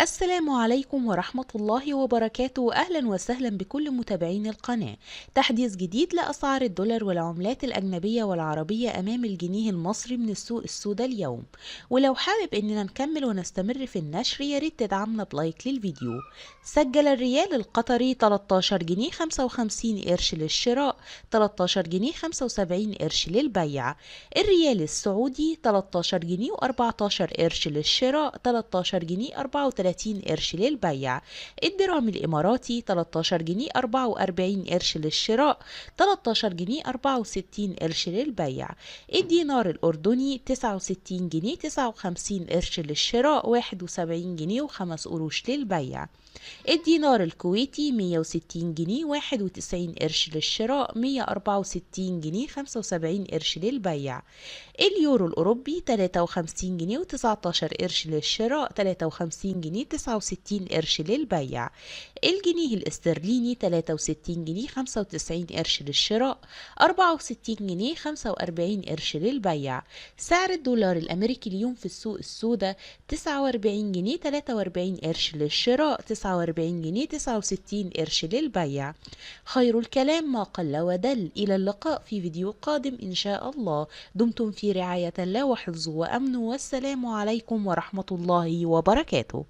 السلام عليكم ورحمة الله وبركاته. أهلا وسهلا بكل متابعين القناة. تحديث جديد لأسعار الدولار والعملات الأجنبية والعربية أمام الجنيه المصري من السوق السوداء اليوم. ولو حابب إننا نكمل ونستمر في النشر ياريت تدعمنا بلايك للفيديو. سجل الريال القطري 13 جنيه 55 قرش للشراء، 13 جنيه 75 قرش للبيع. الريال السعودي 13 جنيه و14 قرش للشراء، 13 جنيه 34 قرش للبيع. الدرهم الإماراتي 13 جنيه 44 قرش للشراء، 13 جنيه 64 قرش للبيع. الدينار الأردني 69 جنيه 59 قرش للشراء، 71 جنيه و5 قروش للبيع. الدينار الكويتي 160 جنيه 91 قرش للشراء، 164 جنيه 75 قرش للبيع. اليورو الأوروبي 53 جنيه و19 قرش للشراء، 53 جنيه 69 قرش للبيع. الجنيه الاسترليني 63 جنيه 95 قرش للشراء، 64 جنيه 45 قرش للبيع. سعر الدولار الأمريكي اليوم في السوق السوداء 49 جنيه 43 قرش للشراء، 49 جنيه 69 قرش للبيع. خير الكلام ما قل ودل. إلى اللقاء في فيديو قادم إن شاء الله. دمتم في رعاية الله وحفظه وأمنه، والسلام عليكم ورحمة الله وبركاته.